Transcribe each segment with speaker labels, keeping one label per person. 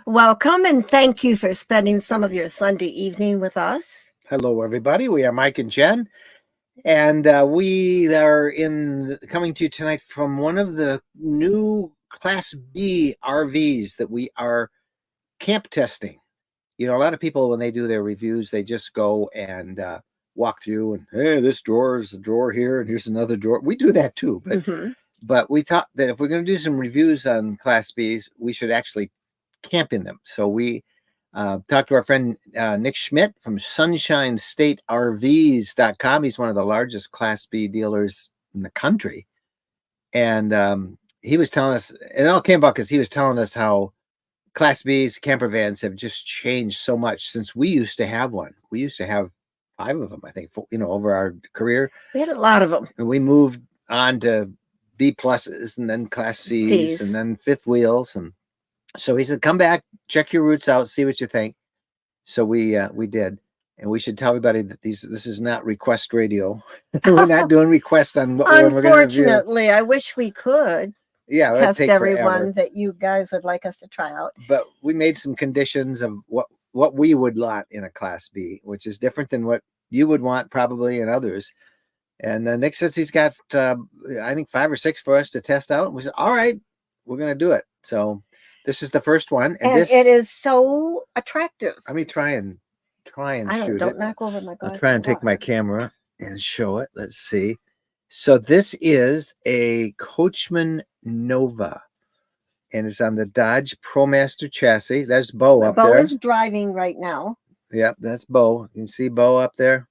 Speaker 1: Welcome and thank you for spending some of your Sunday evening with us.
Speaker 2: Hello, everybody. We are Mike and Jen, and we are coming to you tonight from one of the new Class B RVs that we are camp testing. You know, a lot of people, when they do their reviews, they just go and walk through and, hey, this drawer is a drawer here, and here's another drawer. We do that too, but we thought that if we're going to do some reviews on Class Bs, we should actually camp in them. So we talked to our friend Nick Schmidt from SunshineStateRVs.com. He's one of the largest Class B dealers in the country. And he was telling us, and it all came about because he was telling us how Class B's camper vans have just changed so much since we used to have one. We used to have 5 of them, I think, over our career.
Speaker 1: We had a lot of them.
Speaker 2: And we moved on to B pluses and then Class C's and then fifth wheels. And so he said, come back, check your routes out, see what you think. So we did. And we should tell everybody that this is not request radio. We're not doing requests on what we're going to review.
Speaker 1: Unfortunately, I wish we could.
Speaker 2: Yeah,
Speaker 1: test everyone that you guys would like us to try out.
Speaker 2: But we made some conditions of what we would want in a Class B, which is different than what you would want probably in others. And Nick says he's got, I think, 5 or 6 for us to test out. We said, all right, we're going to do it. So this is the first one.
Speaker 1: And it is so attractive.
Speaker 2: Let me try and shoot
Speaker 1: don't
Speaker 2: it.
Speaker 1: Knock over my glass.
Speaker 2: I'll try and take my camera and show it. Let's see. So this is a Coachman Nova, and it's on the Dodge ProMaster chassis. There's Bo up there.
Speaker 1: Bo is driving right now.
Speaker 2: Yep, that's Bo. You can see Bo up there.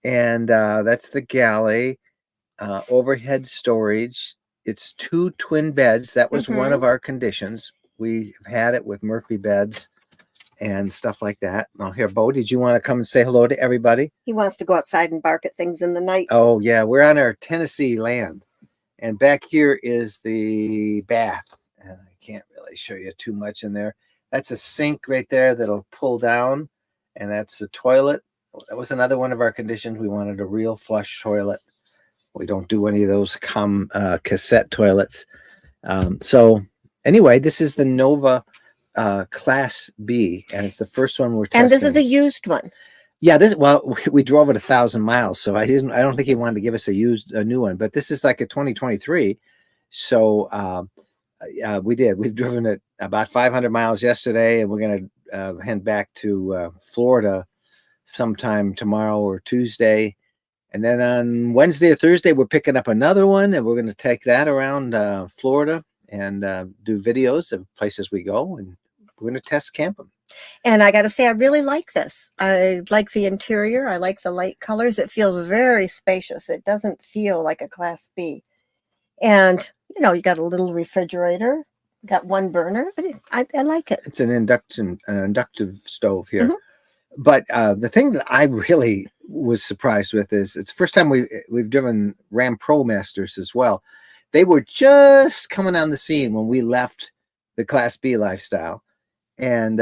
Speaker 2: And that's the galley. Overhead storage. It's 2 twin beds. That was one of our conditions. We have had it with Murphy beds and stuff like that. Now here, Bo, did you want to come and say hello to everybody?
Speaker 1: He wants to go outside and bark at things in the night.
Speaker 2: Oh, yeah. We're on our Tennessee land. And back here is the bath. And I can't really show you too much in there. That's a sink right there that'll pull down. And that's the toilet. That was another one of our conditions. We wanted a real flush toilet. We don't do any of those cassette toilets. So anyway, this is the Nova Class B, and it's the first one we're testing.
Speaker 1: And this is a used one.
Speaker 2: Yeah, we drove it 1,000 miles, so I don't think he wanted to give us a new one, but this is like a 2023. So we did. We've driven it about 500 miles yesterday, and we're going to head back to Florida sometime tomorrow or Tuesday. And then on Wednesday or Thursday, we're picking up another one, and we're going to take that around Florida and do videos of places we go, and we're going to test camp them.
Speaker 1: And I got to say, I really like this. I like the interior. I like the light colors. It feels very spacious. It doesn't feel like a Class B. And, you got a little refrigerator, got 1 burner. I like it.
Speaker 2: It's an inductive stove here. But the thing that I really was surprised with is it's the first time we've driven Ram Pro Masters as well. They were just coming on the scene when we left the Class B lifestyle, and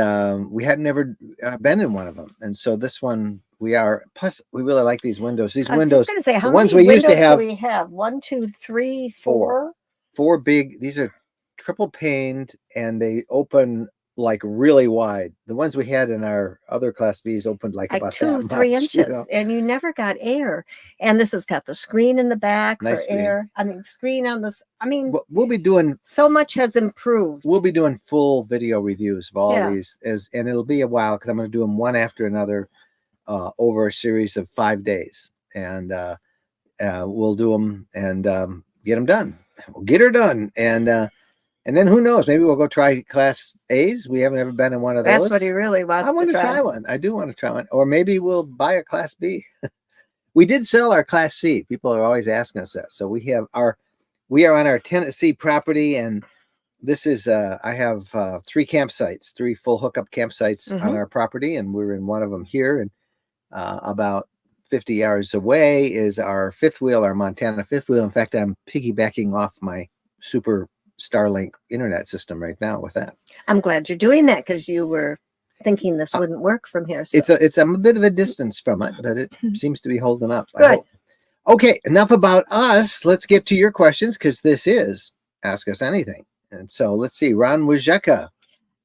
Speaker 2: we had never been in one of them. And so this one we are. Plus, we really like these windows. These windows,
Speaker 1: I was going to say,
Speaker 2: the ones we used to have.
Speaker 1: We have 1, 2, 3, 4.
Speaker 2: 4 big. These are triple paned, and they open like really wide. The ones we had in our other Class Bs opened like about
Speaker 1: 2, 3 inches, and you never got air. And this has got the screen in the back for air. I mean, screen on this. I mean,
Speaker 2: we'll be doing
Speaker 1: so much has improved.
Speaker 2: We'll be doing full video reviews of all these, and it'll be a while because I'm going to do them one after another over a series of 5 days, and we'll do them and get them done. We'll get her done, and then who knows? Maybe we'll go try Class A's. We haven't ever been in one of those.
Speaker 1: That's what he really wants.
Speaker 2: I want to try one. I do want to try one. Or maybe we'll buy a Class B. We did sell our Class C. People are always asking us that. So we are on our Tennessee property, and this is I have 3 campsites, 3 full hookup campsites on our property, and we're in one of them here. And about 50 yards away is our fifth wheel, our Montana fifth wheel. In fact, I'm piggybacking off my super Starlink internet system right now with that.
Speaker 1: I'm glad you're doing that because you were thinking this wouldn't work from here. So.
Speaker 2: It's a bit of a distance from it, but it seems to be holding up.
Speaker 1: Good.
Speaker 2: Okay, enough about us. Let's get to your questions because this is Ask Us Anything. And so let's see, Ron Wojcicka.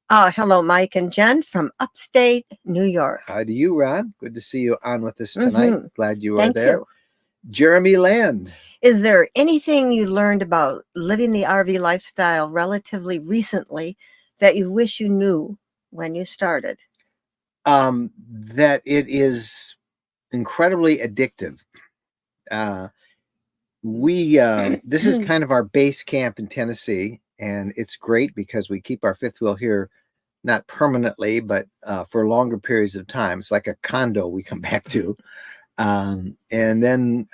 Speaker 1: Hello, Mike and Jen from upstate New York.
Speaker 2: Hi to you, Ron. Good to see you on with us tonight.
Speaker 1: Mm-hmm.
Speaker 2: Glad you are
Speaker 1: Thank
Speaker 2: there.
Speaker 1: you.
Speaker 2: Jeremy Land.
Speaker 1: Is there anything you learned about living the RV lifestyle relatively recently that you wish you knew when you started?
Speaker 2: That it is incredibly addictive. This is kind of our base camp in Tennessee, and it's great because we keep our fifth wheel here, not permanently, but for longer periods of time. It's like a condo we come back to. And then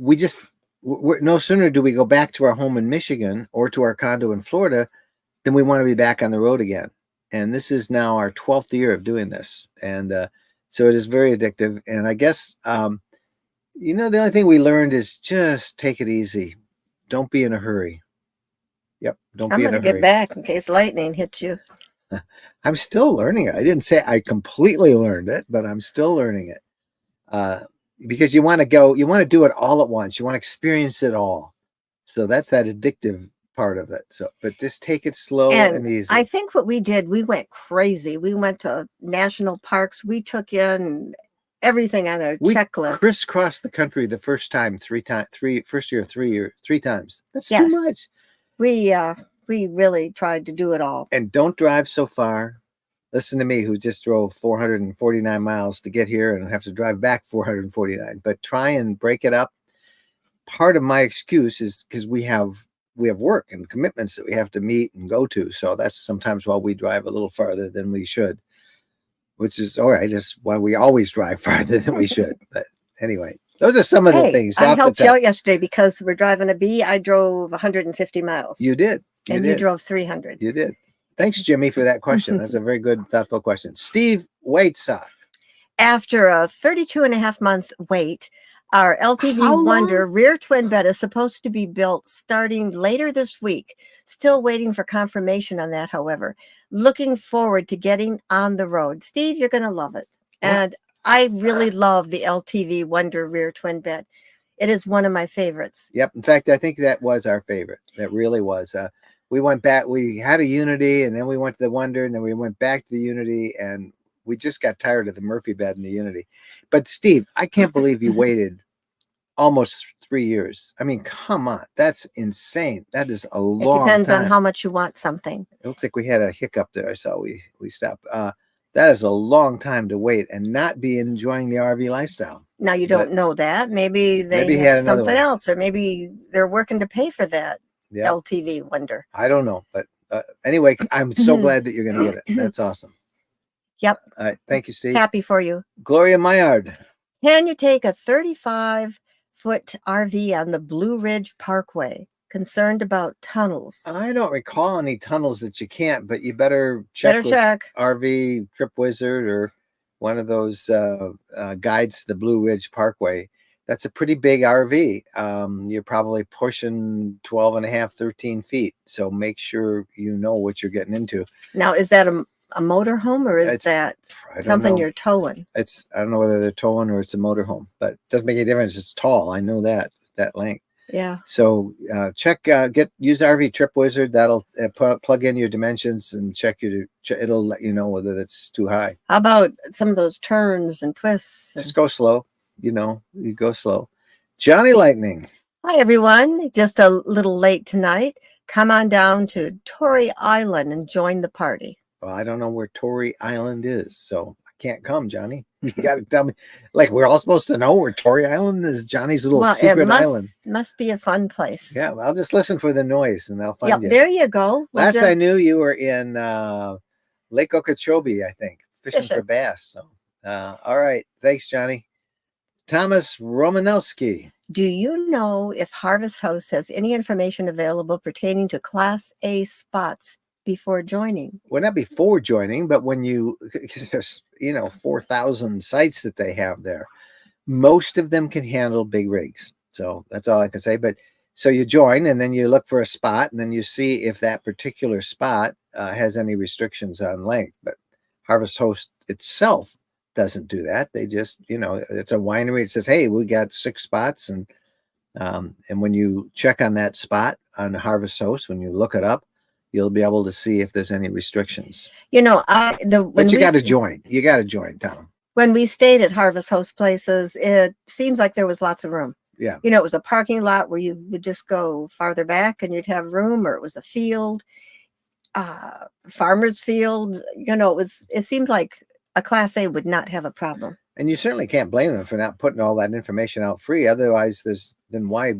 Speaker 2: we just, no sooner do we go back to our home in Michigan or to our condo in Florida than we want to be back on the road again. And this is now our 12th year of doing this. And so it is very addictive. And I guess, the only thing we learned is just take it easy. Don't be in a hurry. Yep. Don't
Speaker 1: I'm
Speaker 2: be in
Speaker 1: going
Speaker 2: a
Speaker 1: to
Speaker 2: hurry.
Speaker 1: get back in case lightning hits you.
Speaker 2: I'm still learning it. I didn't say I completely learned it, but I'm still learning it. Because you want to do it all at once. You want to experience it all. So that's that addictive part of it. So, but just take it slow and easy.
Speaker 1: I think what we did, we went crazy. We went to national parks. We took in everything on our checklist.
Speaker 2: Crisscrossed the country the first time, three times. That's too much.
Speaker 1: We really tried to do it all.
Speaker 2: And don't drive so far. Listen to me, who just drove 449 miles to get here and have to drive back 449. But try and break it up. Part of my excuse is because we have work and commitments that we have to meet and go to. So that's sometimes why we drive a little farther than we should, which is all right. Just why we always drive farther than we should. But anyway, those are some of the things.
Speaker 1: I helped you out yesterday because we're driving a B. I drove 150 miles.
Speaker 2: You did.
Speaker 1: You drove 300.
Speaker 2: You did. Thanks, Jimmy, for that question. That's a very good, thoughtful question. Steve Waitsock.
Speaker 1: After a 32.5-month wait, our LTV Wonder rear twin bed is supposed to be built starting later this week. Still waiting for confirmation on that, however. Looking forward to getting on the road. Steve, you're going to love it. And I really love the LTV Wonder rear twin bed. It is one of my favorites.
Speaker 2: Yep. In fact, I think that was our favorite. That really was. We went back. We had a Unity, and then we went to the Wonder, and then we went back to the Unity, and we just got tired of the Murphy bed and the Unity. But Steve, I can't believe you waited almost 3 years. I mean, come on. That's insane. That is a long time.
Speaker 1: It depends on how much you want something.
Speaker 2: It looks like we had a hiccup there, so we stopped. That is a long time to wait and not be enjoying the RV lifestyle.
Speaker 1: Now, you don't know that. Maybe they had something else, or maybe they're working to pay for that LTV Wonder.
Speaker 2: I don't know. But anyway, I'm so glad that you're going to get it. That's awesome.
Speaker 1: Yep.
Speaker 2: All right. Thank you, Steve.
Speaker 1: Happy for you.
Speaker 2: Gloria Maillard.
Speaker 1: Can you take a 35-foot RV on the Blue Ridge Parkway? Concerned about tunnels.
Speaker 2: I don't recall any tunnels that you can't, but you better check RV Trip Wizard or one of those guides to the Blue Ridge Parkway. That's a pretty big RV. You're probably pushing 12 and a half, 13 feet. So make sure you know what you're getting into.
Speaker 1: Now, is that a motorhome, or is that something you're towing?
Speaker 2: I don't know whether they're towing or it's a motorhome, but it doesn't make any difference. It's tall. I know that length.
Speaker 1: Yeah.
Speaker 2: So use RV Trip Wizard. That'll plug in your dimensions and it'll let you know whether that's too high.
Speaker 1: How about some of those turns and twists?
Speaker 2: Just go slow. You go slow. Johnny Lightning.
Speaker 1: Hi, everyone. Just a little late tonight. Come on down to Torrey Island and join the party.
Speaker 2: Well, I don't know where Torrey Island is, so I can't come, Johnny. You got to tell me. Like, we're all supposed to know where Torrey Island is. Johnny's little secret island.
Speaker 1: Must be a fun place.
Speaker 2: Yeah, well, I'll just listen for the noise, and I'll find you.
Speaker 1: There you go.
Speaker 2: Last I knew, you were in Lake Okeechobee, I think, fishing for bass. So, all right. Thanks, Johnny. Thomas Romanowski.
Speaker 1: Do you know if Harvest Host has any information available pertaining to Class A spots before joining?
Speaker 2: Well, not before joining, but when there's 4,000 sites that they have there. Most of them can handle big rigs. So that's all I can say. But so you join, and then you look for a spot, and then you see if that particular spot has any restrictions on length. But Harvest Host itself doesn't do that. They just, it's a winery. It says, hey, we got 6 spots. And when you check on that spot on the Harvest Host, when you look it up, you'll be able to see if there's any restrictions.
Speaker 1: You know,
Speaker 2: But you got to join. You got to join, Tom.
Speaker 1: when we stayed at Harvest Host Places, it seems like there was lots of room.
Speaker 2: Yeah.
Speaker 1: You know, it was a parking lot where you would just go farther back and you'd have room, or it was a field, farmer's field. You know, it seemed like a Class A would not have a problem.
Speaker 2: And you certainly can't blame them for not putting all that information out free. Otherwise, then why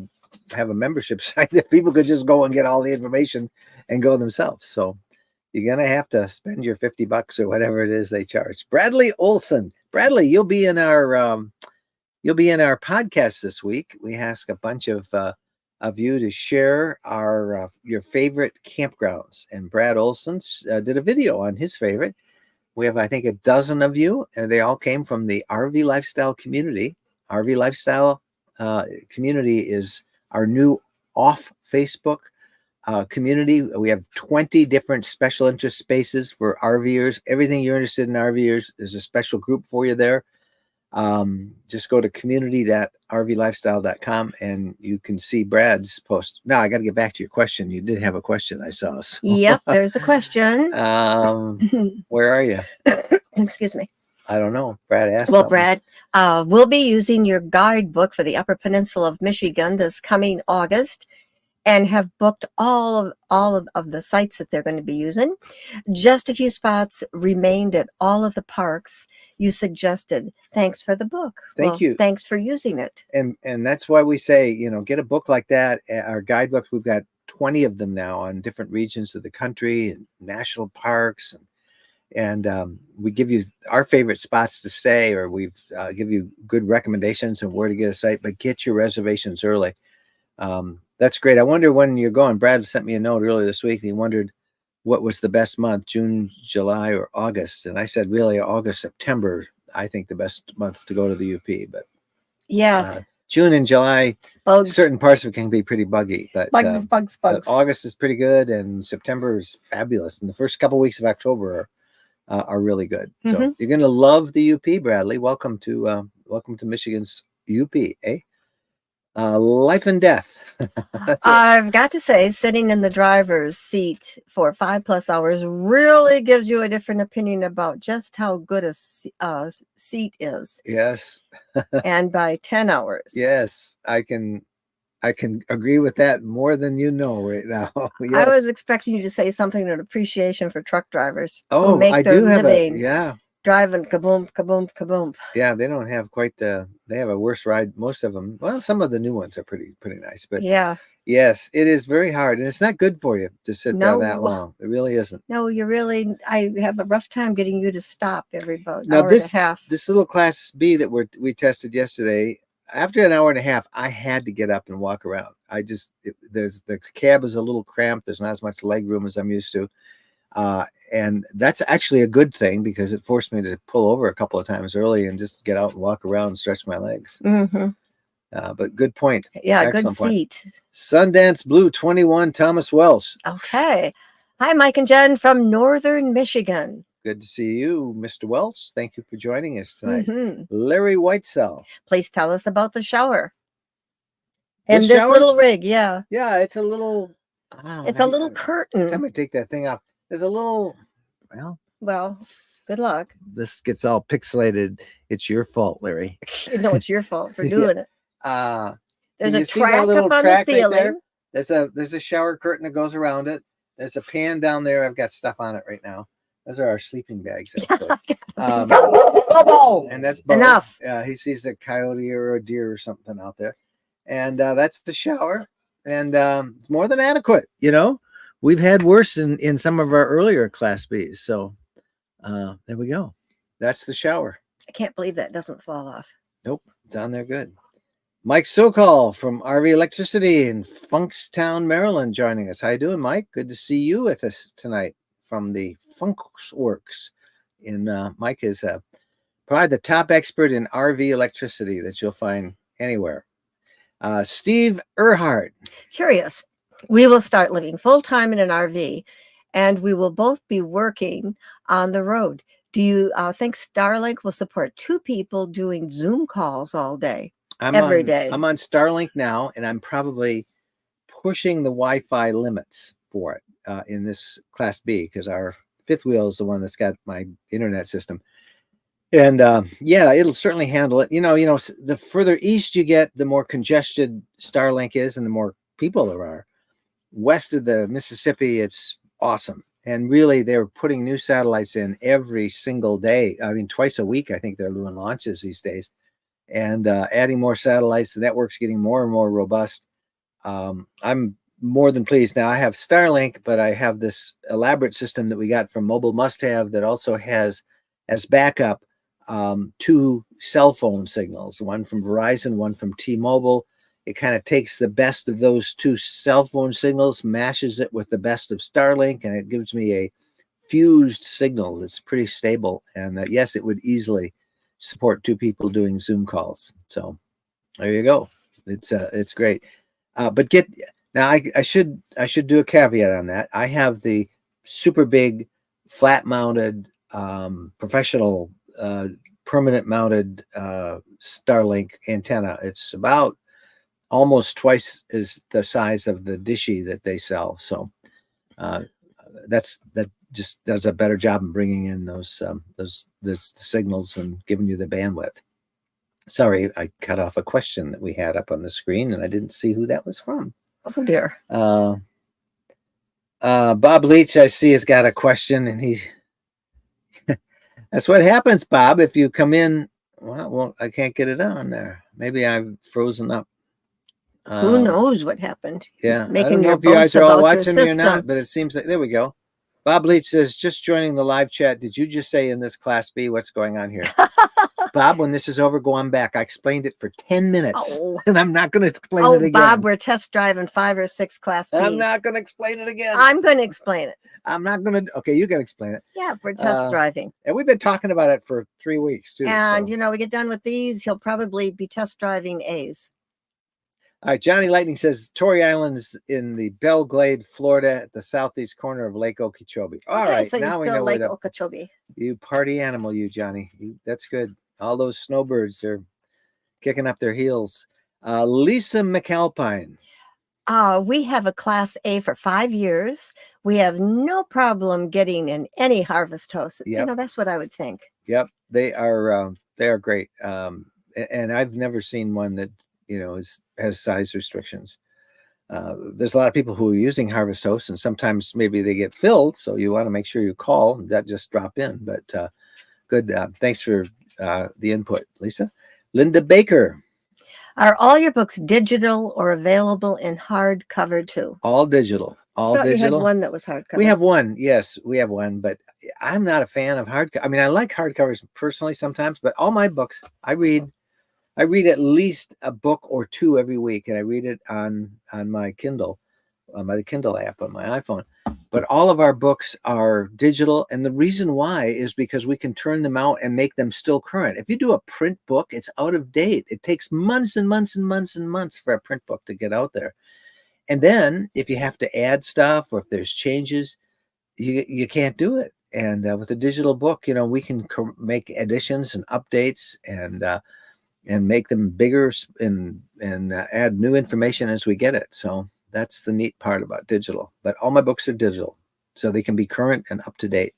Speaker 2: have a membership site if people could just go and get all the information and go themselves? So you're going to have to spend your $50 or whatever it is they charge. Bradley Olson. Bradley, you'll be in our podcast this week. We ask a bunch of you to share your favorite campgrounds. And Brad Olson did a video on his favorite. We have, I think, a dozen of you, and they all came from the RV Lifestyle community. RV Lifestyle community is our new off Facebook community. We have 20 different special interest spaces for RVers. Everything you're interested in RVers, there's a special group for you there. Just go to community.rvlifestyle.com and you can see Brad's post. Now I got to get back to your question. You did have a question, I saw. So.
Speaker 1: Yep, there's a question.
Speaker 2: Where are you?
Speaker 1: Excuse me.
Speaker 2: I don't know. Brad asked.
Speaker 1: Well,
Speaker 2: something.
Speaker 1: Brad, we'll be using your guidebook for the Upper Peninsula of Michigan this coming August, and have booked all of the sites that they're going to be using. Just a few spots remained at all of the parks you suggested. Thanks for the book.
Speaker 2: Thank you.
Speaker 1: Thanks for using it.
Speaker 2: And that's why we say, get a book like that. Our guidebooks, we've got 20 of them now on different regions of the country and national parks. And we give you our favorite spots to stay, or we've give you good recommendations on where to get a site, but get your reservations early. That's great. I wonder when you're going. Brad sent me a note earlier this week. He wondered what was the best month, June, July, or August. And I said, really, August, September, I think the best months to go to the UP. But
Speaker 1: yeah,
Speaker 2: June and July, certain parts of it can be pretty buggy. But
Speaker 1: bugs.
Speaker 2: But August is pretty good, and September is fabulous. And the first couple of weeks of October are really good. So you're going to love the UP, Bradley. Welcome to Michigan's UP, eh? Life and death.
Speaker 1: I've got to say, sitting in the driver's seat for 5+ hours really gives you a different opinion about just how good a seat is.
Speaker 2: Yes.
Speaker 1: And by 10 hours.
Speaker 2: Yes, I can agree with that more than you know right now. Yes.
Speaker 1: I was expecting you to say something in appreciation for truck drivers
Speaker 2: who
Speaker 1: make their living driving kaboom, kaboom, kaboom.
Speaker 2: Yeah, they don't have they have a worse ride, most of them. Well, some of the new ones are pretty nice, but
Speaker 1: yeah.
Speaker 2: Yes, it is very hard, and it's not good for you to sit there that long. It really isn't.
Speaker 1: No, I have a rough time getting you to stop every about hour and a half.
Speaker 2: This little Class B that we tested yesterday, after an hour and a half, I had to get up and walk around. The cab is a little cramped. There's not as much leg room as I'm used to. And that's actually a good thing because it forced me to pull over a couple of times early and just get out and walk around and stretch my legs. But good point.
Speaker 1: Yeah,
Speaker 2: excellent
Speaker 1: good seat.
Speaker 2: Point. Sundance Blue 21, Thomas Welsh.
Speaker 1: Okay. Hi, Mike and Jen from Northern Michigan.
Speaker 2: Good to see you, Mr. Welch. Thank you for joining us tonight. Larry Whitesell.
Speaker 1: Please tell us about the shower. And this little rig, yeah.
Speaker 2: Yeah, it's a little...
Speaker 1: it's a little curtain.
Speaker 2: Every time I take that thing off, there's a little...
Speaker 1: Well, good luck.
Speaker 2: This gets all pixelated. It's your fault, Larry.
Speaker 1: No, it's your fault for doing it. There's a
Speaker 2: track up on the ceiling. Right there? There's a shower curtain that goes around it. There's a pan down there. I've got stuff on it right now. Those are our sleeping bags. And that's Bo.
Speaker 1: Enough.
Speaker 2: He sees a coyote or a deer or something out there. And that's the shower. And it's more than adequate. We've had worse in some of our earlier Class Bs. So there we go. That's the shower.
Speaker 1: I can't believe that doesn't fall off.
Speaker 2: Nope. It's on there good. Mike Sokol from RV Electricity in Funkstown, Maryland, joining us. How you doing, Mike? Good to see you with us tonight from the Funksworks. Mike is probably the top expert in RV electricity that you'll find anywhere. Steve Erhardt.
Speaker 1: Curious. We will start living full-time in an RV, and we will both be working on the road. Do you think Starlink will support 2 people doing Zoom calls all day? Every day.
Speaker 2: I'm on Starlink now, and I'm probably pushing the Wi-Fi limits for it. in this Class B, because our fifth wheel is the one that's got my internet system. And yeah, it'll certainly handle it. The further east you get, the more congested Starlink is and the more people there are. West of the Mississippi, it's awesome. And really, they're putting new satellites in every single day. I mean, twice a week, I think they're doing launches these days. And adding more satellites, the network's getting more and more robust. I'm more than pleased. Now, I have Starlink, but I have this elaborate system that we got from Mobile Must Have that also has as backup 2 cell phone signals, one from Verizon, one from T-Mobile. It kind of takes the best of those 2 cell phone signals, mashes it with the best of Starlink, and it gives me a fused signal that's pretty stable. And yes, it would easily support 2 people doing Zoom calls. So there you go. It's great. But now I should do a caveat on that. I have the super big flat mounted professional permanent mounted Starlink antenna. It's about almost twice as the size of the dishy that they sell. So that just does a better job in bringing in those signals and giving you the bandwidth. Sorry, I cut off a question that we had up on the screen and I didn't see who that was from.
Speaker 1: Oh dear.
Speaker 2: Bob Leach, I see, has got a question, and he's that's what happens, Bob, if you come in. Well, I can't get it on there. Maybe I've frozen up.
Speaker 1: Who knows what happened?
Speaker 2: Yeah,
Speaker 1: Making
Speaker 2: I don't know
Speaker 1: your
Speaker 2: if you guys
Speaker 1: boast
Speaker 2: are all
Speaker 1: about your
Speaker 2: watching me or not,
Speaker 1: system.
Speaker 2: but it seems like there we go. Bob Leach says, just joining the live chat. Did you just say in this Class B, what's going on here? Bob, when this is over, go on back. I explained it for 10 minutes, and I'm not going to explain it again.
Speaker 1: Bob, we're test driving 5 or 6 Class Bs.
Speaker 2: I'm not going to explain it again.
Speaker 1: I'm going to explain it.
Speaker 2: I'm not going to. Okay, you can explain it.
Speaker 1: Yeah, we're test driving.
Speaker 2: And we've been talking about it for 3 weeks, too.
Speaker 1: And, we get done with these, he'll probably be test driving A's.
Speaker 2: All right, Johnny Lightning says, Torrey Island's in the Belle Glade, Florida, at the southeast corner of Lake Okeechobee. All right,
Speaker 1: so
Speaker 2: now we
Speaker 1: still
Speaker 2: know
Speaker 1: Lake
Speaker 2: where
Speaker 1: Okeechobee.
Speaker 2: You party animal, you, Johnny. That's good. All those snowbirds are kicking up their heels. Lisa McAlpine.
Speaker 1: We have a Class A for 5 years. We have no problem getting in any harvest toast.
Speaker 2: Yep.
Speaker 1: That's what I would think.
Speaker 2: Yep, they are great. And I've never seen one that has size restrictions. There's a lot of people who are using harvest toast, and sometimes maybe they get filled, so you want to make sure you call, that just drop in. But good. Thanks for the input, Lisa. Linda Baker.
Speaker 1: Are all your books digital or available in hardcover too?
Speaker 2: All digital. All digital.
Speaker 1: You had one that was hardcover.
Speaker 2: We have one. Yes, we have one, but I'm not a fan of hardcover. I mean, I like hardcovers personally sometimes, but all my books, I read at least a book or 2 every week, and I read it on my Kindle, my Kindle app on my iPhone. But all of our books are digital, and the reason why is because we can turn them out and make them still current. If you do a print book, it's out of date. It takes months and months and months and months for a print book to get out there. And then if you have to add stuff or if there's changes, you can't do it. And with a digital book, we can make additions and updates and make them bigger and add new information as we get it. So that's the neat part about digital. But all my books are digital, so they can be current and up to date.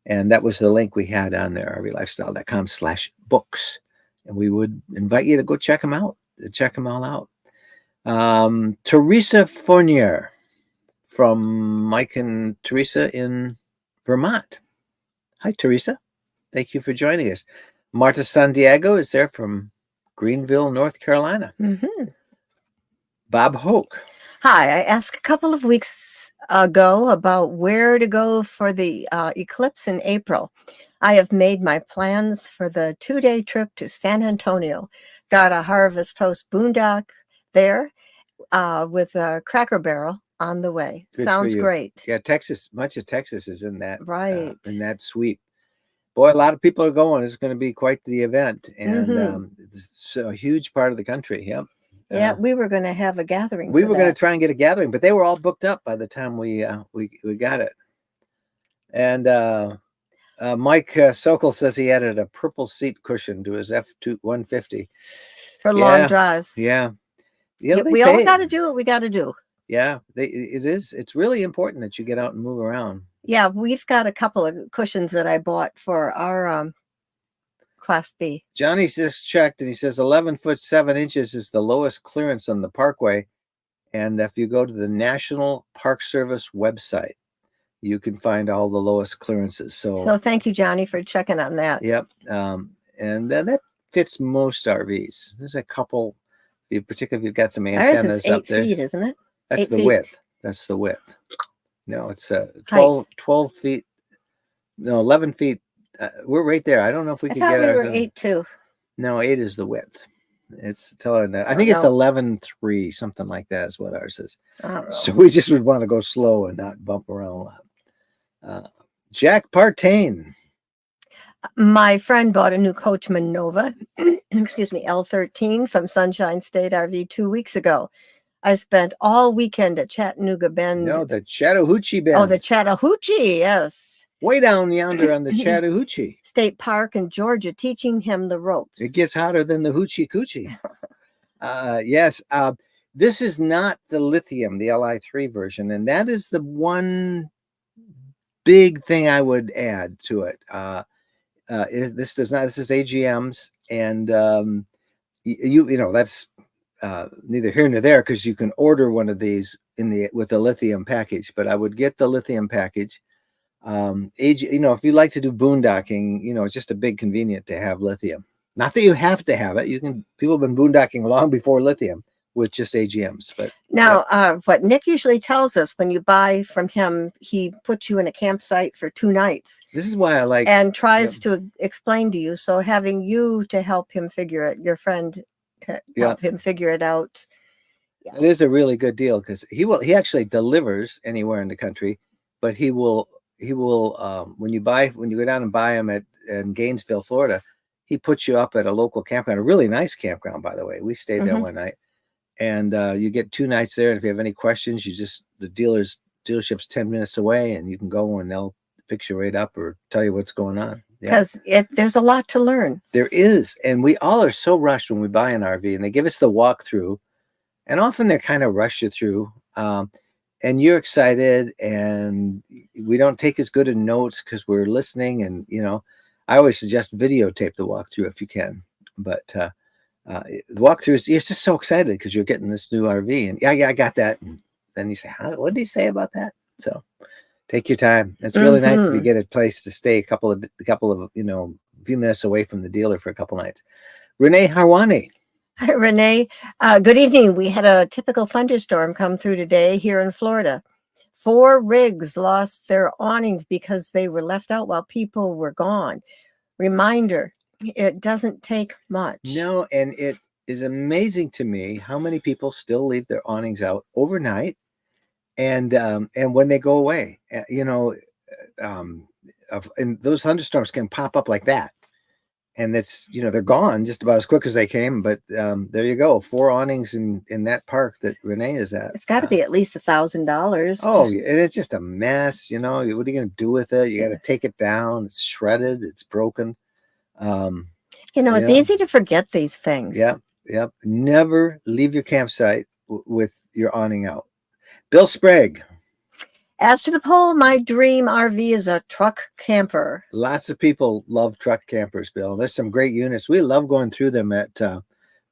Speaker 2: And that was the link we had on there, rvlifestyle.com/books. And we would invite you to go check them out, check them all out. Teresa Fournier from Mike and Teresa in Vermont. Hi, Teresa. Thank you for joining us. Marta Santiago is there from Greenville, North Carolina.
Speaker 1: Mm-hmm.
Speaker 2: Bob Hoke.
Speaker 1: Hi, I asked a couple of weeks ago about where to go for the eclipse in April. I have made my plans for the 2-day trip to San Antonio. Got a Harvest Toast boondock there with a Cracker Barrel on the way.
Speaker 2: Good
Speaker 1: Sounds great.
Speaker 2: Yeah, Texas, much of Texas is in that,
Speaker 1: right?
Speaker 2: In that sweep. Boy, a lot of people are going. It's going to be quite the event, and it's a huge part of the country. Yep.
Speaker 1: Yeah, we were going to have a gathering.
Speaker 2: We were going to try and get a gathering, but they were all booked up by the time we got it. And Mike Sokol says he added a purple seat cushion to his F-150
Speaker 1: for long drives.
Speaker 2: Yeah.
Speaker 1: We all got to do what we got to do.
Speaker 2: Yeah, it is. It's really important that you get out and move around.
Speaker 1: Yeah, we've got a couple of cushions that I bought for our Class B.
Speaker 2: Johnny just checked and he says 11 foot 7 inches is the lowest clearance on the parkway. And if you go to the National Park Service website, you can find all the lowest clearances.
Speaker 1: So thank you, Johnny, for checking on that.
Speaker 2: Yep. And that fits most RVs. There's a couple, particularly if you've got some antennas up there.
Speaker 1: 8 feet, isn't it?
Speaker 2: That's
Speaker 1: 8
Speaker 2: the
Speaker 1: feet.
Speaker 2: width. That's the width. No, it's 12 feet. No, 11 feet. We're right there. I don't know if we could get
Speaker 1: we
Speaker 2: our.
Speaker 1: were 8 too.
Speaker 2: No, 8 is the width. It's telling that. I think it's 11.3, something like that is what ours is. So we just would want to go slow and not bump around a lot. Jack Partain.
Speaker 1: My friend bought a new Coachman Nova, excuse me, L13 from Sunshine State RV 2 weeks ago. I spent all weekend at Chattanooga Bend.
Speaker 2: No, the Chattahoochee Bend.
Speaker 1: Oh, the Chattahoochee, yes.
Speaker 2: Way down yonder on the Chattahoochee
Speaker 1: State Park in Georgia, teaching him the ropes.
Speaker 2: It gets hotter than the Hoochie Coochie. Yes. This is not the lithium, the Li3 version, and that is the one big thing I would add to it. This does not. This is AGM's, and you know that's neither here nor there because you can order one of these with the lithium package. But I would get the lithium package. If you like to do boondocking, it's just a big convenient to have lithium. Not that you have to have it. People have been boondocking long before lithium with just AGMs. But
Speaker 1: now, what Nick usually tells us when you buy from him, he puts you in a campsite for 2 nights.
Speaker 2: This is why I like
Speaker 1: and tries to explain to you. So having you to help him figure it, your friend help him figure it out.
Speaker 2: Yeah. It is a really good deal because he actually delivers anywhere in the country, but he will when you go down and buy him in Gainesville, Florida, he puts you up at a local campground, a really nice campground, by the way. We stayed there one night, and you get 2 nights there. And if you have any questions, the dealership's 10 minutes away, and you can go and they'll fix you right up or tell you what's going on.
Speaker 1: Because there's a lot to learn.
Speaker 2: There is, and we all are so rushed when we buy an RV, and they give us the walkthrough, and often they're kind of rush you through. And you're excited, and we don't take as good a notes because we're listening. And I always suggest videotape the walkthrough if you can. But the walkthrough you're just so excited because you're getting this new RV, and yeah, I got that. And then you say, what did he say about that? So take your time. It's really nice if you get a place to stay a couple of a few minutes away from the dealer for a couple nights. Renee Harwani.
Speaker 1: Hi, Renee. Good evening. We had a typical thunderstorm come through today here in Florida. 4 rigs lost their awnings because they were left out while people were gone. Reminder, it doesn't take much.
Speaker 2: No, and it is amazing to me how many people still leave their awnings out overnight and when they go away. And those thunderstorms can pop up like that. And it's, they're gone just about as quick as they came. But there you go. 4 awnings in that park that Renee is at.
Speaker 1: It's got to be at least $1,000.
Speaker 2: Oh, and it's just a mess. What are you going to do with it? You got to take it down. It's shredded. It's broken.
Speaker 1: It's easy to forget these things.
Speaker 2: Yep. Never leave your campsite with your awning out. Bill Sprague.
Speaker 1: As to the poll, my dream RV is a truck camper.
Speaker 2: Lots of people love truck campers, Bill. There's some great units. We love going through them at the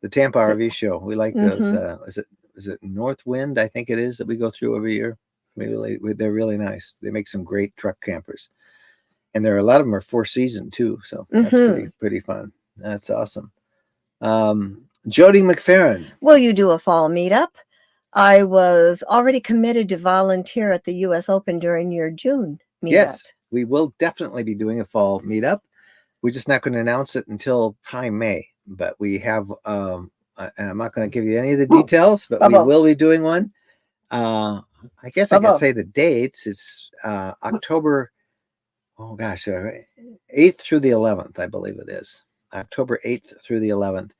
Speaker 2: Tampa RV show. We like those. Is it Northwind? I think it is that we go through every year. They're really nice. They make some great truck campers, and a lot of them are 4-season too. So that's pretty fun. That's awesome. Jody McFerrin.
Speaker 1: Will you do a fall meetup? I was already committed to volunteer at the U.S. Open during your June meetup.
Speaker 2: Yes, we will definitely be doing a fall meetup. We're just not going to announce it until probably May. But we have, and I'm not going to give you any of the details, but we will be doing one. I guess I can say the dates. It's October, 8th through the 11th, I believe it is. October 8th through the 11th.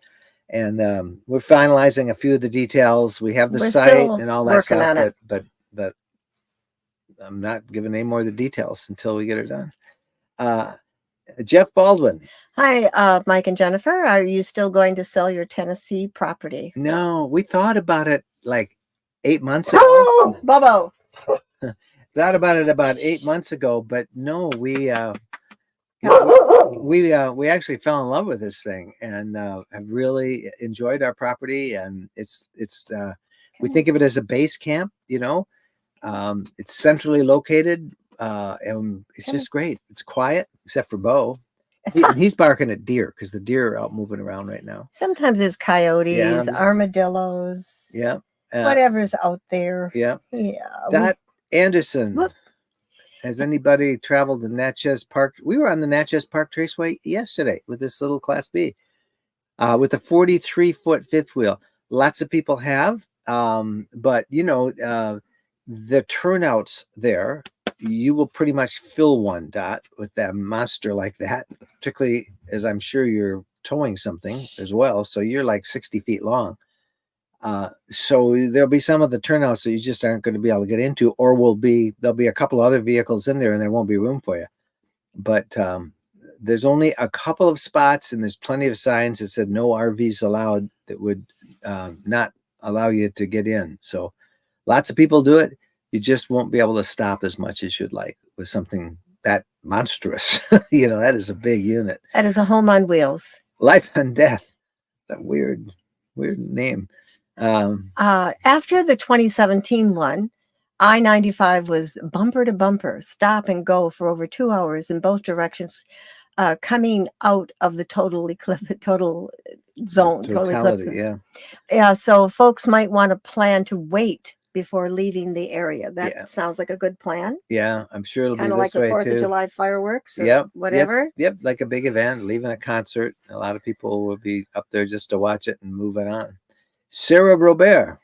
Speaker 2: And we're finalizing a few of the details. We have the site and all that stuff, but I'm not giving any more of the details until we get it done. Jeff Baldwin.
Speaker 1: Hi, Mike and Jennifer. Are you still going to sell your Tennessee property?
Speaker 2: No, we thought about it like 8 months ago.
Speaker 1: Bubbo.
Speaker 2: Thought about it about 8 months ago, but no, we we actually fell in love with this thing and have really enjoyed our property. And it's we think of it as a base camp. It's centrally located, and it's just great. It's quiet except for Bo. He's barking at deer because the deer are out moving around right now.
Speaker 1: Sometimes there's coyotes,
Speaker 2: Yeah,
Speaker 1: armadillos,
Speaker 2: Yeah.
Speaker 1: whatever's out there.
Speaker 2: Yeah.
Speaker 1: Yeah.
Speaker 2: Dot Anderson.
Speaker 1: Whoop.
Speaker 2: Has anybody traveled the Natchez Park? We were on the Natchez Park Traceway yesterday with this little Class B with a 43-foot fifth wheel. Lots of people have, but the turnouts there, you will pretty much fill one, Dot, with that monster like that, particularly as I'm sure you're towing something as well. So you're like 60 feet long. So there'll be some of the turnouts that you just aren't going to be able to get into, or there'll be a couple other vehicles in there and there won't be room for you. But there's only a couple of spots, and there's plenty of signs that said no RVs allowed that would not allow you to get in. So lots of people do it. You just won't be able to stop as much as you'd like with something that monstrous. That is a big unit.
Speaker 1: That is a home on wheels.
Speaker 2: Life and death. It's a weird name.
Speaker 1: After the 2017 one, I-95 was bumper to bumper, stop and go for over 2 hours in both directions, coming out of the total zone.
Speaker 2: Totality,
Speaker 1: yeah. So folks might want to plan to wait before leaving the area. That sounds like a good plan.
Speaker 2: Yeah, I'm sure it'll
Speaker 1: kind
Speaker 2: be
Speaker 1: of like
Speaker 2: this way
Speaker 1: the 4th
Speaker 2: too.
Speaker 1: of July fireworks or whatever.
Speaker 2: Yep, like a big event, leaving a concert. A lot of people will be up there just to watch it and moving on. Sarah Robert.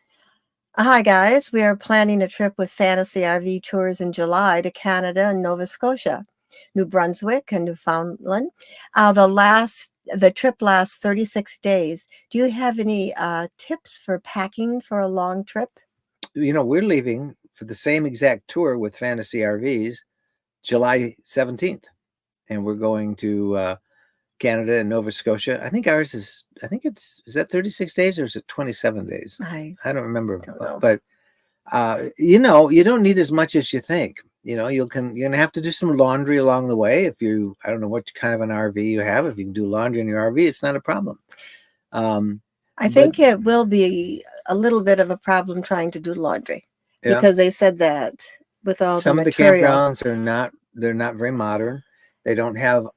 Speaker 1: Hi, guys. We are planning a trip with Fantasy RV Tours in July to Canada and Nova Scotia, New Brunswick, and Newfoundland. The trip lasts 36 days. Do you have any tips for packing for a long trip?
Speaker 2: We're leaving for the same exact tour with Fantasy RVs July 17th, and we're going to Canada and Nova Scotia. I think ours is that 36 days or is it 27 days? I don't remember.
Speaker 1: Don't know.
Speaker 2: But you don't need as much as you think. You're gonna have to do some laundry along the way. I don't know what kind of an RV you have. If you can do laundry in your RV, it's not a problem.
Speaker 1: I think it will be a little bit of a problem trying to do laundry because they said that with all
Speaker 2: some
Speaker 1: the
Speaker 2: of the
Speaker 1: material.
Speaker 2: campgrounds they're not very modern. They don't have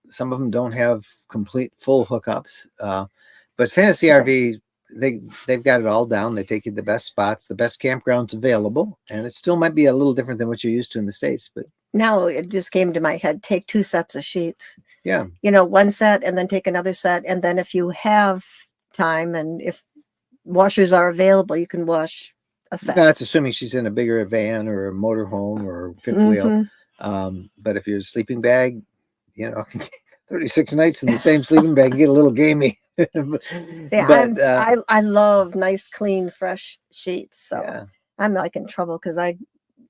Speaker 2: some of them don't have complete full hookups. But Fantasy RV, they've got it all down. They take you to the best spots, the best campgrounds available, and it still might be a little different than what you're used to in the States. But
Speaker 1: now it just came to my head, take 2 sets of sheets.
Speaker 2: Yeah.
Speaker 1: One set and then take another set. And then if you have time and if washers are available, you can wash a set.
Speaker 2: That's assuming she's in a bigger van or a motorhome or fifth wheel. But if you're a sleeping bag, 36 nights in the same sleeping bag, get a little gamey.
Speaker 1: I love nice, clean, fresh sheets. So I'm like in trouble because I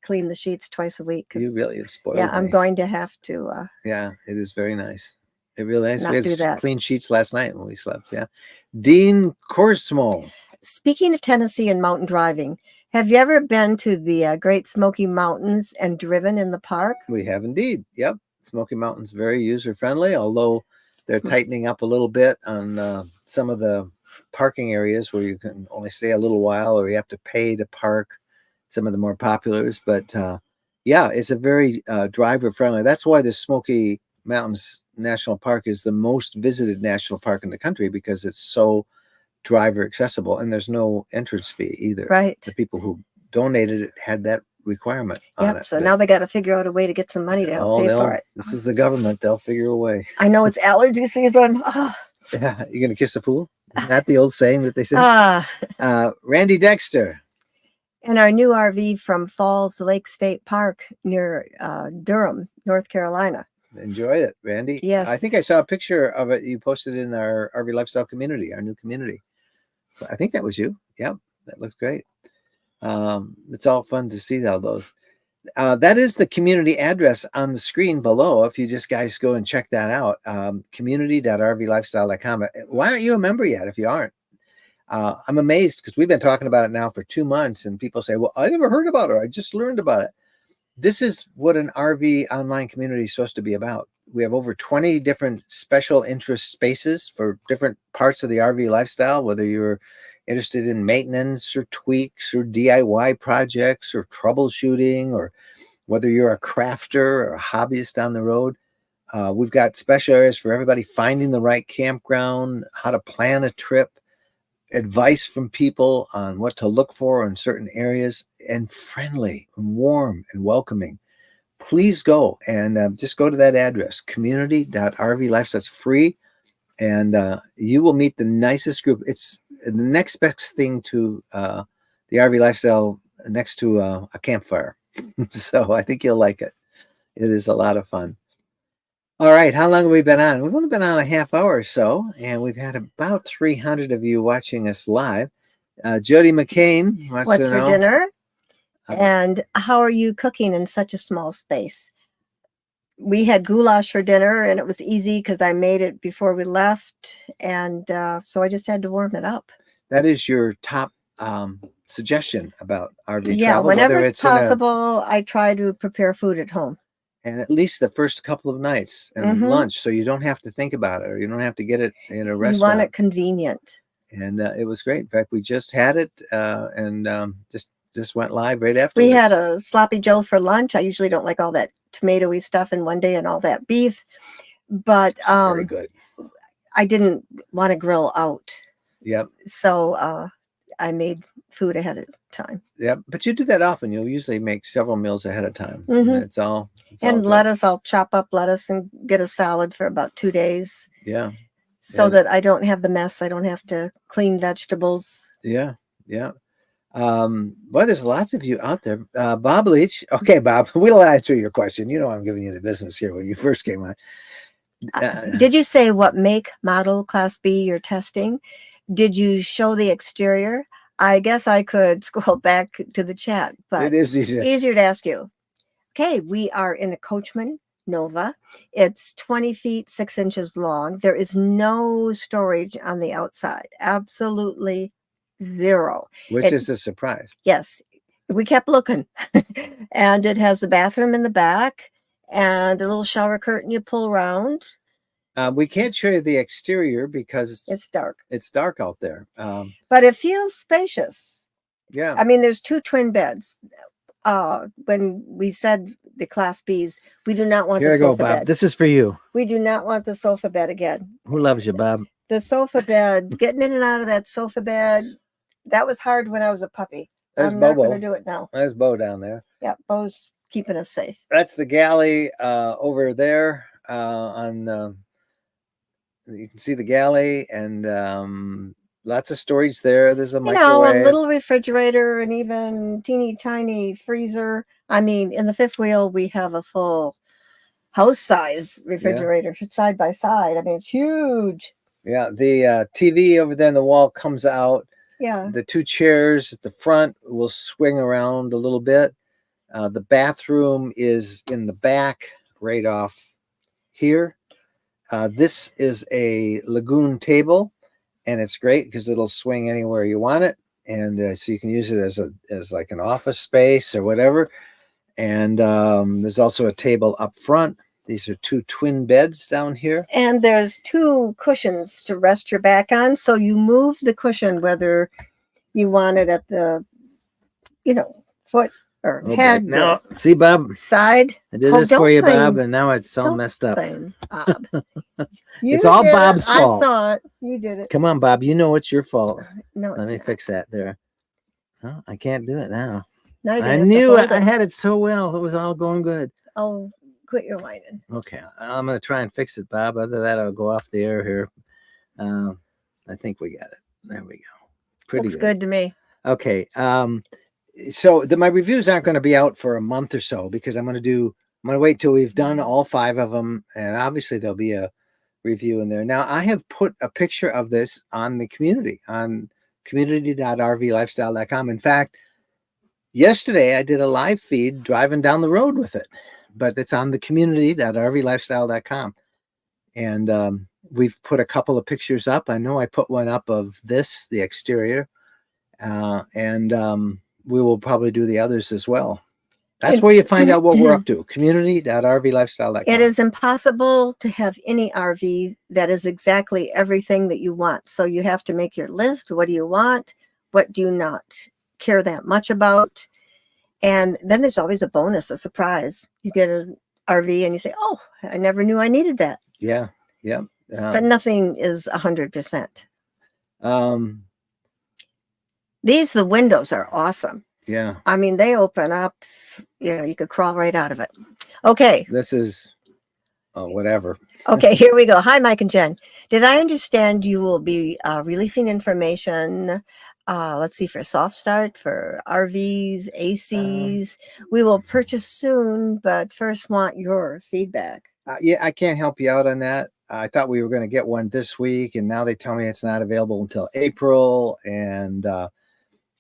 Speaker 1: clean the sheets twice a week.
Speaker 2: You really have spoiled
Speaker 1: me. I'm
Speaker 2: me.
Speaker 1: going to have to.
Speaker 2: Yeah, it is very nice. It really is.
Speaker 1: Not
Speaker 2: We had
Speaker 1: do that.
Speaker 2: clean sheets last night when we slept. Yeah. Dean Corsmo.
Speaker 1: Speaking of Tennessee and mountain driving, have you ever been to the Great Smoky Mountains and driven in the park?
Speaker 2: We have indeed. Yep. Smoky Mountains, very user-friendly, although they're tightening up a little bit on some of the parking areas where you can only stay a little while or you have to pay to park, some of the more populars. But it's a very driver-friendly. That's why the Smoky Mountains National Park is the most visited national park in the country, because it's so driver accessible and there's no entrance fee either.
Speaker 1: Right.
Speaker 2: The people who donated it had that requirement on it.
Speaker 1: So now they got to figure out a way to get some money to help pay for it.
Speaker 2: This is the government. They'll figure a way.
Speaker 1: I know it's allergy season.
Speaker 2: Yeah, you're gonna kiss a fool. Isn't that the old saying that they say? Randy Dexter.
Speaker 1: In our new RV from Falls Lake State Park near Durham, North Carolina.
Speaker 2: Enjoy it, Randy.
Speaker 1: Yes.
Speaker 2: I think I saw a picture of it. You posted in our RV Lifestyle community, our new community. I think that was you. Yep, that looked great. It's all fun to see all those. That is the community address on the screen below. If you just guys go and check that out, community.rvlifestyle.com. Why aren't you a member yet if you aren't? I'm amazed because we've been talking about it now for 2 months, and people say, well, I never heard about it. I just learned about it. This is what an RV online community is supposed to be about. We have over 20 different special interest spaces for different parts of the RV lifestyle, whether you're interested in maintenance or tweaks or DIY projects or troubleshooting, or whether you're a crafter or a hobbyist on the road. We've got special areas for everybody, finding the right campground, how to plan a trip, advice from people on what to look for in certain areas, and friendly and warm and welcoming. Please go and just go to that address, community.rvlife. That's free. And you will meet the nicest group. It's the next best thing to the RV lifestyle, next to a campfire. So I think you'll like it. It is a lot of fun. All right, how long have we been on? We've only been on a half hour or so, and we've had about 300 of you watching us live. Jody McCain wants
Speaker 1: What's
Speaker 2: to
Speaker 1: for
Speaker 2: know.
Speaker 1: dinner? And how are you cooking in such a small space? We had goulash for dinner, and it was easy because I made it before we left, and so I just had to warm it up.
Speaker 2: That is your top suggestion about RV
Speaker 1: Yeah,
Speaker 2: travel?
Speaker 1: whenever
Speaker 2: whether
Speaker 1: it's
Speaker 2: in a,
Speaker 1: possible, I try to prepare food at home.
Speaker 2: and at least the first couple of nights and lunch, so you don't have to think about it, or you don't have to get it in a
Speaker 1: You
Speaker 2: restaurant.
Speaker 1: want it convenient.
Speaker 2: And it was great. In fact, we just had it and just went live right after.
Speaker 1: We had a sloppy Joe for lunch. I usually don't like all that tomatoey stuff in one day and all that beef, but
Speaker 2: very good.
Speaker 1: I didn't want to grill out.
Speaker 2: Yep.
Speaker 1: So I made food ahead of time.
Speaker 2: Yep. But you do that often. You'll usually make several meals ahead of time. It's all.
Speaker 1: And lettuce, I'll chop up lettuce and get a salad for about 2 days.
Speaker 2: Yeah.
Speaker 1: So that I don't have the mess. I don't have to clean vegetables.
Speaker 2: Yeah. Yeah. Well, there's lots of you out there. Bob Leach. Okay, Bob, we'll answer your question. You know, I'm giving you the business here when you first came on.
Speaker 1: Did you say what make, model, class B you're testing? Did you show the exterior? I guess I could scroll back to the chat, but
Speaker 2: it is
Speaker 1: easier to ask you. Okay, we are in a Coachman Nova. It's 20 feet, 6 inches long. There is no storage on the outside. Absolutely zero.
Speaker 2: Which is a surprise.
Speaker 1: Yes, we kept looking. And it has the bathroom in the back and a little shower curtain you pull around.
Speaker 2: We can't show you the exterior because
Speaker 1: it's dark.
Speaker 2: It's dark out there.
Speaker 1: But it feels spacious.
Speaker 2: Yeah.
Speaker 1: I mean, there's 2 twin beds. When we said the class Bs, we do not want
Speaker 2: Here
Speaker 1: the
Speaker 2: I go,
Speaker 1: sofa
Speaker 2: Bob.
Speaker 1: bed.
Speaker 2: This is for you.
Speaker 1: We do not want the sofa bed again.
Speaker 2: Who loves you, Bob?
Speaker 1: The sofa bed, getting in and out of that sofa bed, that was hard when I was a puppy.
Speaker 2: There's
Speaker 1: I'm
Speaker 2: Bobo.
Speaker 1: not going to do it now.
Speaker 2: There's Bo down there.
Speaker 1: Yeah, Bo's keeping us safe.
Speaker 2: That's the galley over there on. You can see the galley and lots of storage there. There's a microwave.
Speaker 1: A little refrigerator and even teeny tiny freezer. I mean, in the fifth wheel, we have a full house size refrigerator side by side. I mean, it's huge.
Speaker 2: Yeah, the TV over there on the wall comes out.
Speaker 1: Yeah.
Speaker 2: The 2 chairs at the front will swing around a little bit. The bathroom is in the back, right off here. This is a lagoon table, and it's great because it'll swing anywhere you want it, and so you can use it as like an office space or whatever. And there's also a table up front. These are 2 twin beds down here,
Speaker 1: and there's 2 cushions to rest your back on. So you move the cushion whether you want it at the, foot or head.
Speaker 2: Now, see, Bob,
Speaker 1: side.
Speaker 2: I did this for you, Bob, and now it's all messed up.
Speaker 1: Bob.
Speaker 2: It's all Bob's fault.
Speaker 1: I thought you did it.
Speaker 2: Come on, Bob. You know it's your fault.
Speaker 1: No,
Speaker 2: let me fix that there. Oh, I can't do it now.
Speaker 1: Now
Speaker 2: I knew I had it so well. It was all going good.
Speaker 1: Oh, quit your whining.
Speaker 2: Okay, I'm going to try and fix it, Bob. Other than that, I'll go off the air here. I think we got it. There we go. Pretty
Speaker 1: Looks good to me.
Speaker 2: Okay. So my reviews aren't going to be out for a month or so because I'm going to wait till we've done all 5 of them, and obviously there'll be a review in there. Now, I have put a picture of this on the community on community.rvlifestyle.com. In fact, yesterday I did a live feed driving down the road with it, but it's on the community.rvlifestyle.com. And we've put a couple of pictures up. I know I put one up of this, the exterior, and we will probably do the others as well. That's where you find out what we're up to. Community.rvlifestyle.com.
Speaker 1: It is impossible to have any RV that is exactly everything that you want. So you have to make your list. What do you want? What do you not care that much about? And then there's always a bonus, a surprise. You get an RV and you say, oh, I never knew I needed that.
Speaker 2: Yeah.
Speaker 1: But nothing is 100%. The windows are awesome.
Speaker 2: Yeah.
Speaker 1: I mean, they open up, you could crawl right out of it. Okay.
Speaker 2: This is whatever.
Speaker 1: Okay, here we go. Hi, Mike and Jen. Did I understand you will be releasing information, let's see, for soft start, for RVs, ACs? We will purchase soon, but first want your feedback.
Speaker 2: Yeah, I can't help you out on that. I thought we were going to get one this week, and now they tell me it's not available until April. And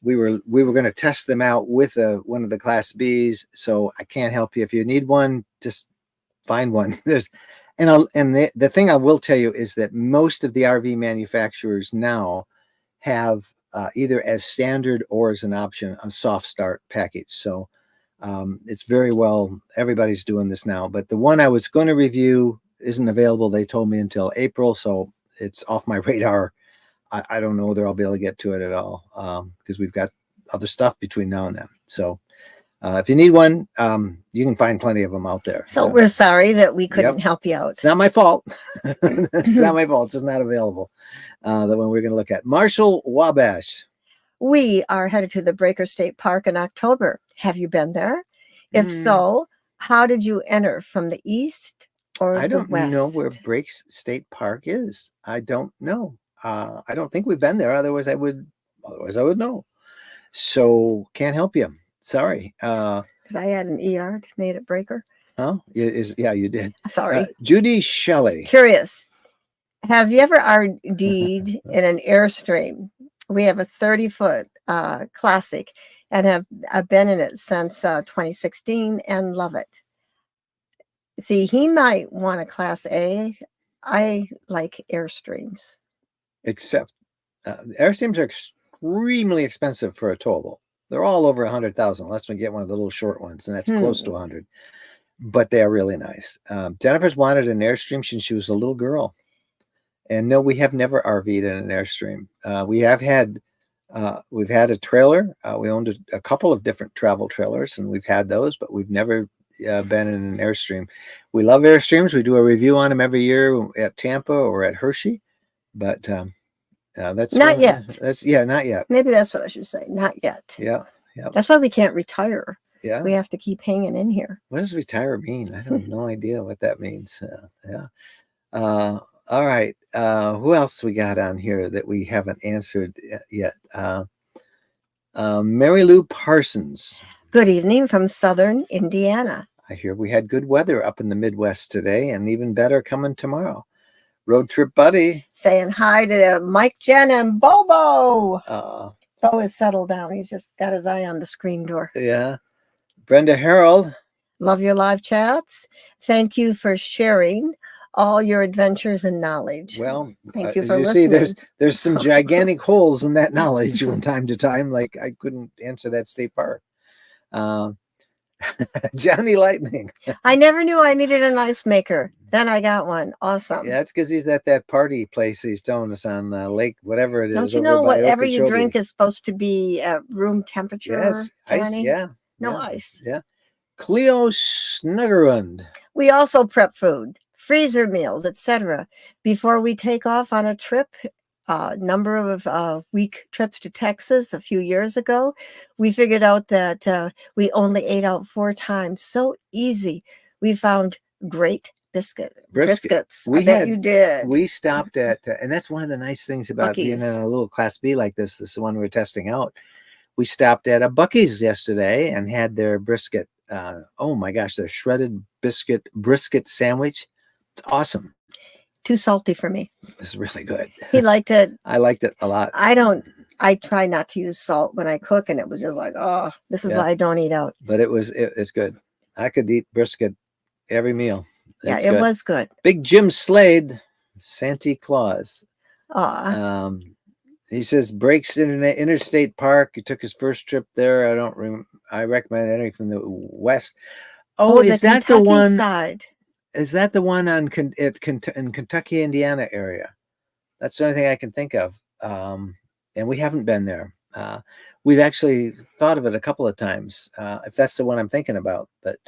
Speaker 2: we were going to test them out with one of the Class Bs. So I can't help you. If you need one, just find one. The thing I will tell you is that most of the RV manufacturers now have either as standard or as an option a soft start package. So it's very well, everybody's doing this now. But the one I was going to review isn't available. They told me until April, so it's off my radar. I don't know whether I'll be able to get to it at all because we've got other stuff between now and then. So if you need one, you can find plenty of them out there.
Speaker 1: So we're sorry that we couldn't help you out.
Speaker 2: It's not my fault. It's not my fault. It's just not available. The one we're going to look at. Marshall Wabash.
Speaker 1: We are headed to the Breaker State Park in October. Have you been there? If so, how did you enter, from the east or
Speaker 2: I
Speaker 1: the
Speaker 2: don't
Speaker 1: west?
Speaker 2: know where Breaker State Park is. I don't know. I don't think we've been there. Otherwise I would know. So can't help you. Sorry.
Speaker 1: Because I had an ER made at Breaker.
Speaker 2: Oh, yeah, you did.
Speaker 1: Sorry.
Speaker 2: Judy Shelley.
Speaker 1: Curious. Have you ever RD'd in an Airstream? We have a 30-foot Classic and have been in it since 2016 and love it. See, he might want a Class A. I like Airstreams.
Speaker 2: Except Airstreams are extremely expensive for a towable. They're all over 100,000 unless we get one of the little short ones, and that's close to 100. But they are really nice. Jennifer's wanted an Airstream since she was a little girl. And no, we have never RV'd in an Airstream. We've had a trailer. We owned a couple of different travel trailers, and we've had those, but we've never been in an Airstream. We love Airstreams. We do a review on them every year at Tampa or at Hershey, but that's
Speaker 1: not yet.
Speaker 2: Not yet.
Speaker 1: Maybe that's what I should say. Not yet.
Speaker 2: Yeah.
Speaker 1: That's why we can't retire.
Speaker 2: Yeah.
Speaker 1: We have to keep hanging in here.
Speaker 2: What does retire mean? I have no idea what that means. All right. Who else we got on here that we haven't answered yet? Mary Lou Parsons.
Speaker 1: Good evening from Southern Indiana.
Speaker 2: I hear we had good weather up in the Midwest today, and even better coming tomorrow. Road Trip Buddy.
Speaker 1: Saying hi to Mike, Jen, and Bobo. Bo is settled down. He's just got his eye on the screen door.
Speaker 2: Yeah. Brenda Harold.
Speaker 1: Love your live chats. Thank you for sharing all your adventures and knowledge.
Speaker 2: Well,
Speaker 1: thank you for
Speaker 2: listening.
Speaker 1: See,
Speaker 2: there's some gigantic holes in that knowledge from time to time. Like I couldn't answer that state park. Johnny Lightning.
Speaker 1: I never knew I needed an ice maker. Then I got one. Awesome.
Speaker 2: Yeah, that's because he's at that party place he's telling us on Lake, whatever it is.
Speaker 1: Don't you know whatever you drink is supposed to be at room temperature?
Speaker 2: Yes,
Speaker 1: Johnny?
Speaker 2: ice. Yeah.
Speaker 1: No ice.
Speaker 2: Yeah. Cleo Snuggerund.
Speaker 1: We also prep food, freezer meals, etc. before we take off on a trip. Number of week trips to Texas a few years ago, we figured out that we only ate out 4 times. So easy. We found great briskets. I bet you did.
Speaker 2: We stopped at, and that's one of the nice things about
Speaker 1: Buc-ee's.
Speaker 2: being in a little Class B like this. This is the one we're testing out. We stopped at a Buc-ee's yesterday and had their brisket. Oh my gosh, their shredded brisket sandwich. It's awesome.
Speaker 1: Too salty for me.
Speaker 2: It's really good.
Speaker 1: He liked it.
Speaker 2: I liked it a lot.
Speaker 1: I try not to use salt when I cook, and it was just like, oh, this is why I don't eat out.
Speaker 2: But it's good. I could eat brisket every meal.
Speaker 1: It was good.
Speaker 2: Big Jim Slade Santa Claus.
Speaker 1: Aw.
Speaker 2: He says breaks Interstate Park. He took his first trip there. I recommend entering from the west. Oh,
Speaker 1: the
Speaker 2: is that the
Speaker 1: Kentucky
Speaker 2: one?
Speaker 1: side.
Speaker 2: Is that the one in Kentucky, Indiana area? That's the only thing I can think of. And we haven't been there. We've actually thought of it a couple of times, if that's the one I'm thinking about. But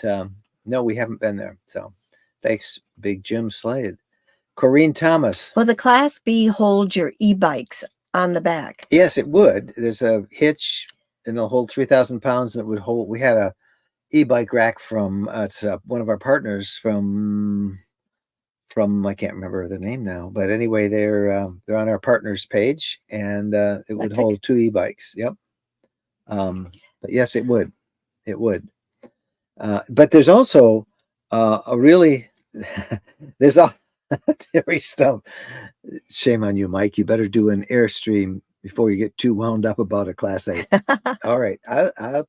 Speaker 2: no, we haven't been there. So thanks, Big Jim Slade. Corrine Thomas.
Speaker 1: Well, the Class B holds your e-bikes on the back.
Speaker 2: Yes, it would. There's a hitch and it'll hold 3,000 pounds, and it would hold. We had a e-bike rack from it's one of our partners from I can't remember the name now, but anyway, they're on our partners page, and it would hold 2 e-bikes. Yep. But yes, it would. But there's also a really there's a Terry Stump. Shame on you, Mike. You better do an Airstream before you get too wound up about a Class A. All right, I'd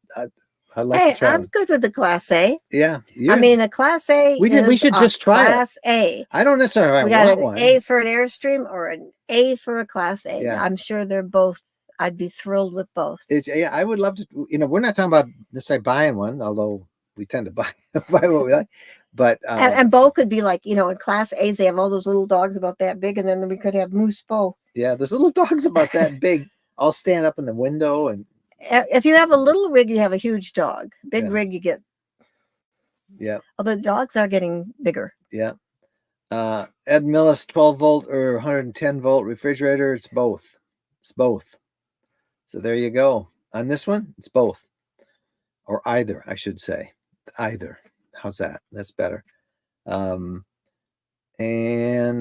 Speaker 2: like to try.
Speaker 1: I'm good with the Class A.
Speaker 2: Yeah,
Speaker 1: I mean, a Class A.
Speaker 2: We should just try
Speaker 1: Class A.
Speaker 2: I don't necessarily want one.
Speaker 1: A for an Airstream or an A for a Class A.
Speaker 2: Yeah.
Speaker 1: I'm sure they're both. I'd be thrilled with both.
Speaker 2: I would love to. We're not talking about necessarily buying one, although we tend to buy what we like. But
Speaker 1: and Bo could be like, in Class A's, they have all those little dogs about that big, and then we could have Moose Bo.
Speaker 2: Yeah, those little dogs about that big. I'll stand up in the window, and
Speaker 1: if you have a little rig, you have a huge dog. Big rig, you get.
Speaker 2: Yeah.
Speaker 1: Although the dogs are getting bigger.
Speaker 2: Yeah. Ed Millis, 12 volt or 110 volt refrigerator. It's both. So there you go. On this one, it's both, or either, I should say. It's either. How's that? That's better. And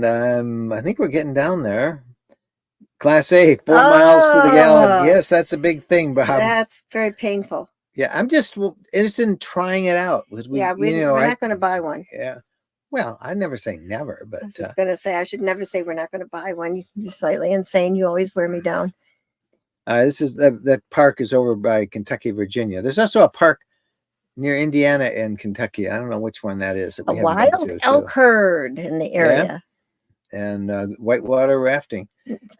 Speaker 2: I think we're getting down there. Class A, 4 miles to the gallon. Yes, that's a big thing, Bob.
Speaker 1: That's very painful.
Speaker 2: Yeah, I'm just interested in trying it out.
Speaker 1: We're not going to buy one.
Speaker 2: Yeah. Well, I never say never, but
Speaker 1: I was just going to say, I should never say we're not going to buy one. You're slightly insane. You always wear me down.
Speaker 2: This is that park is over by Kentucky, Virginia. There's also a park near Indiana and Kentucky. I don't know which one that is.
Speaker 1: A wild elk herd in the area.
Speaker 2: Yeah. And whitewater rafting.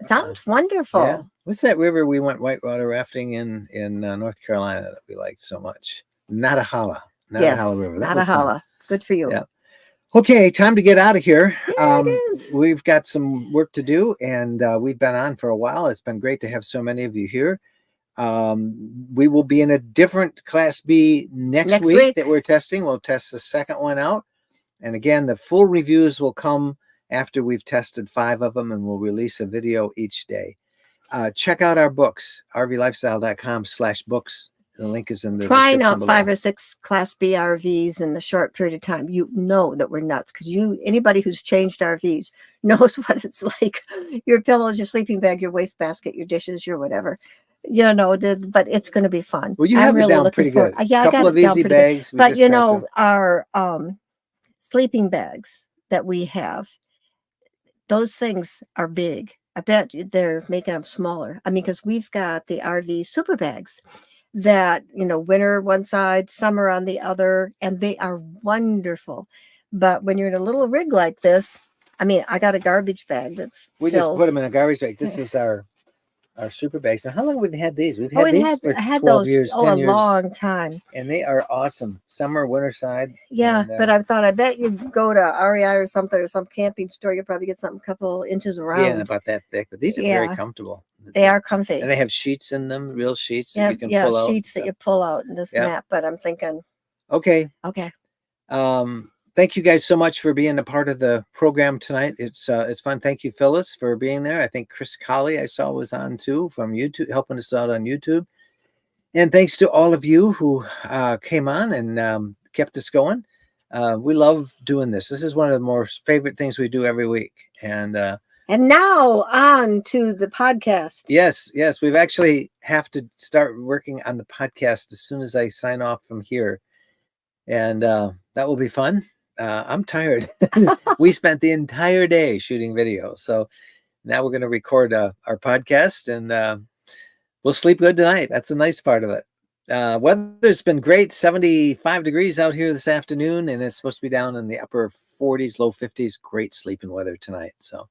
Speaker 1: Sounds wonderful.
Speaker 2: Yeah. What's that river we went whitewater rafting in North Carolina that we liked so much? Natahala River.
Speaker 1: Natahala. Good for you.
Speaker 2: Yeah. Okay, time to get out of here.
Speaker 1: Yeah, it is.
Speaker 2: We've got some work to do, and we've been on for a while. It's been great to have so many of you here. We will be in a different Class B next week that we're testing. We'll test the second one out. And again, the full reviews will come after we've tested 5 of them, and we'll release a video each day. Check out our books, rvlifestyle.com/books. The link is in the
Speaker 1: trying out
Speaker 2: below.
Speaker 1: 5 or 6 Class B RVs in the short period of time. You know that we're nuts, because anybody who's changed RVs knows what it's like. Your pillows, your sleeping bag, your wastebasket, your dishes, your whatever. But it's going to be fun.
Speaker 2: Well, you have it down pretty good.
Speaker 1: Yeah,
Speaker 2: a couple of easy bags.
Speaker 1: But our sleeping bags that we have, those things are big. I bet they're making them smaller. I mean, because we've got the RV super bags that, winter one side, summer on the other, and they are wonderful. But when you're in a little rig like this, I mean, I got a garbage bag that's
Speaker 2: just put them in a garbage bag. This is our super bags. Now, how long have we had these? We've had 12 years, 10 years.
Speaker 1: A long time.
Speaker 2: And they are awesome. Summer, winter side.
Speaker 1: Yeah, but I bet you'd go to REI or something, or some camping store, you'll probably get something a couple inches around.
Speaker 2: Yeah, about that thick. But these are very comfortable.
Speaker 1: They are comfy.
Speaker 2: And they have sheets in them, real sheets
Speaker 1: that
Speaker 2: you can pull out.
Speaker 1: Sheets that you pull out and this and that. But I'm thinking.
Speaker 2: Okay. Thank you guys so much for being a part of the program tonight. It's fun. Thank you, Phyllis, for being there. I think Chris Colley I saw was on too from YouTube, helping us out on YouTube. And thanks to all of you who came on and kept us going. We love doing this. This is one of the more favorite things we do every week. And
Speaker 1: now on to the podcast.
Speaker 2: Yes. We've actually have to start working on the podcast as soon as I sign off from here. And that will be fun. I'm tired. We spent the entire day shooting video. So now we're going to record our podcast, and we'll sleep good tonight. That's the nice part of it. Weather's been great, 75 degrees out here this afternoon, and it's supposed to be down in the upper 40s, low 50s. Great sleeping weather tonight. So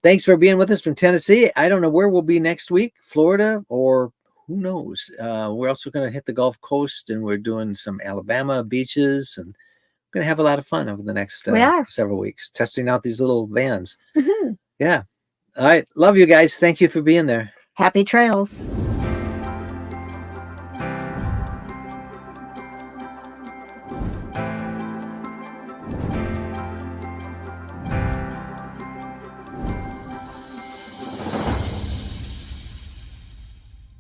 Speaker 2: thanks for being with us from Tennessee. I don't know where we'll be next week, Florida, or who knows. We're also going to hit the Gulf Coast, and we're doing some Alabama beaches, and we're going to have a lot of fun over the next several weeks, testing out these little vans. Yeah. All right. Love you guys. Thank you for being there.
Speaker 1: Happy trails.